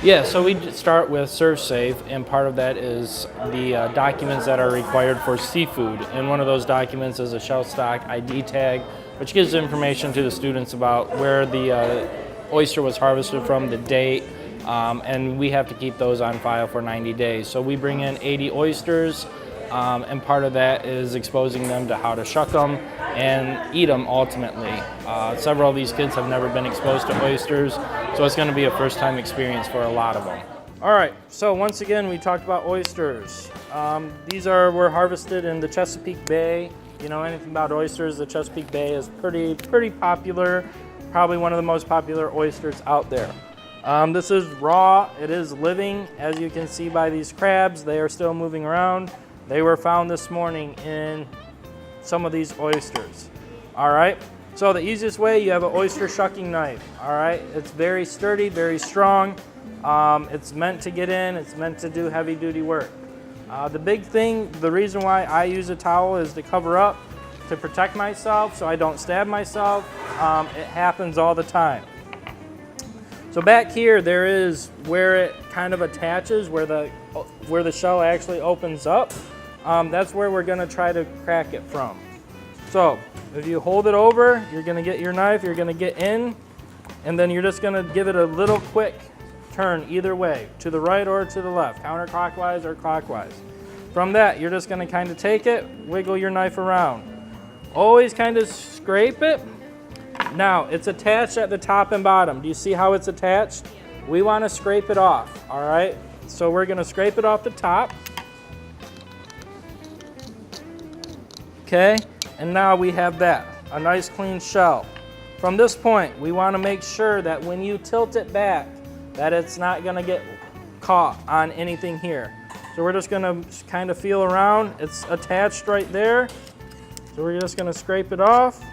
Yeah, so we start with Serve Safe, and part of that is the documents that are required for seafood. And one of those documents is a shell stock ID tag, which gives information to the students about where the oyster was harvested from, the date, and we have to keep those on file for 90 days. So we bring in 80 oysters, and part of that is exposing them to how to shuck them and eat them ultimately. Several of these kids have never been exposed to oysters, so it's going to be a first-time experience for a lot of them. All right, so once again, we talked about oysters. These were harvested in the Chesapeake Bay. You know anything about oysters, the Chesapeake Bay is pretty popular, probably one of the most popular oysters out there. This is raw, it is living, as you can see by these crabs, they are still moving around. They were found this morning in some of these oysters. All right, so the easiest way, you have an oyster shucking knife. All right, it's very sturdy, very strong. It's meant to get in, it's meant to do heavy duty work. The big thing, the reason why I use a towel is to cover up, to protect myself so I don't stab myself. It happens all the time. So back here, there is where it kind of attaches, where the shell actually opens up. That's where we're gonna try to crack it from. So if you hold it over, you're gonna get your knife, you're gonna get in, and then you're just gonna give it a little quick turn either way, to the right or to the left, counterclockwise or clockwise. From that, you're just gonna kind of take it, wiggle your knife around. Always kind of scrape it. Now, it's attached at the top and bottom. Do you see how it's attached? We wanna scrape it off, all right? So we're gonna scrape it off the top. Okay, and now we have that, a nice clean shell. From this point, we wanna make sure that when you tilt it back, that it's not gonna get caught on anything here. So we're just gonna kind of feel around. It's attached right there. So we're just gonna scrape it off,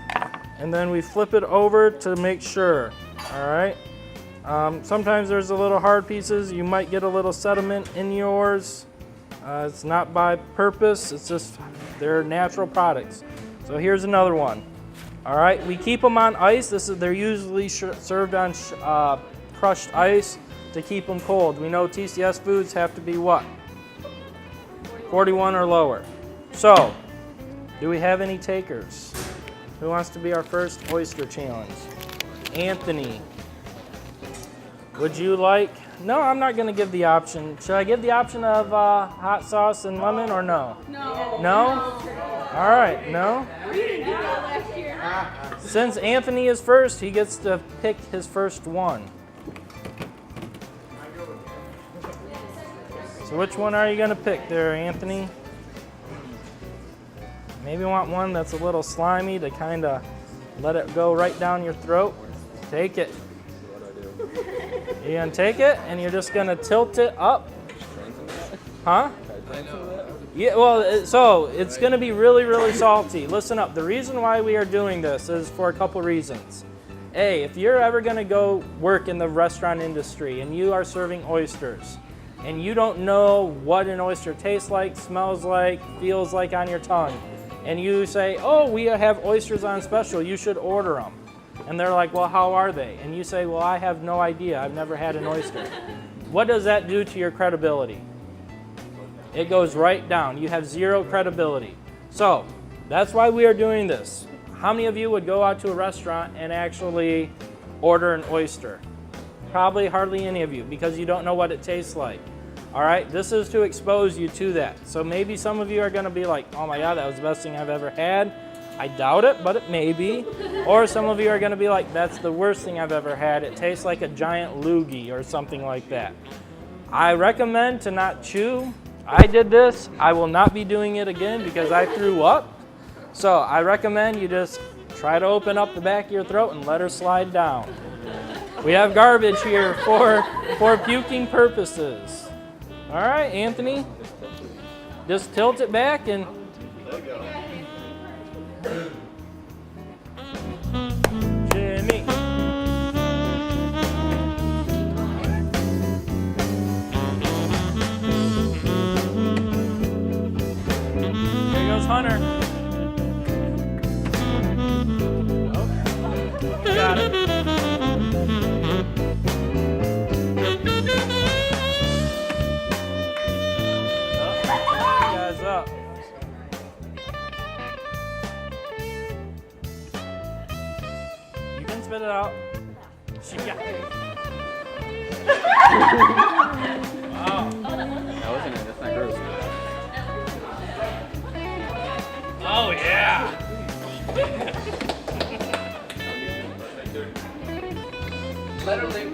and then we flip it over to make sure, all right? Sometimes there's a little hard pieces. You might get a little sediment in yours. It's not by purpose, it's just, they're natural products. So here's another one. All right, we keep them on ice. They're usually served on crushed ice to keep them cold. We know TCS foods have to be what? 41 or lower. So, do we have any takers? Who wants to be our first oyster challenge? Anthony. Would you like? No, I'm not going to give the option. Should I give the option of hot sauce and lemon or no? No. No? All right, no? We didn't do that last year. Since Anthony is first, he gets to pick his first one. So which one are you going to pick there, Anthony? Maybe you want one that's a little slimy to kind of let it go right down your throat. Take it. You're gonna take it and you're just gonna tilt it up. Huh? Yeah, well, so it's gonna be really, really salty. Listen up, the reason why we are doing this is for a couple reasons. A, if you're ever gonna go work in the restaurant industry and you are serving oysters and you don't know what an oyster tastes like, smells like, feels like on your tongue, and you say, oh, we have oysters on special, you should order them. And they're like, well, how are they? And you say, well, I have no idea. I've never had an oyster. What does that do to your credibility? It goes right down. You have zero credibility. So that's why we are doing this. How many of you would go out to a restaurant and actually order an oyster? Probably hardly any of you, because you don't know what it tastes like. All right, this is to expose you to that. So maybe some of you are gonna be like, oh my God, that was the best thing I've ever had. I doubt it, but it may be. Or some of you are gonna be like, that's the worst thing I've ever had. It tastes like a giant loogie or something like that. I recommend to not chew. I did this. I will not be doing it again because I threw up. So I recommend you just try to open up the back of your throat and let her slide down. We have garbage here for puking purposes. All right, Anthony, just tilt it back and Jimmy. Here goes Hunter. Oh, got it. spit it out. Yeah. Wow. That wasn't it. That's not gross. Oh yeah. Let her live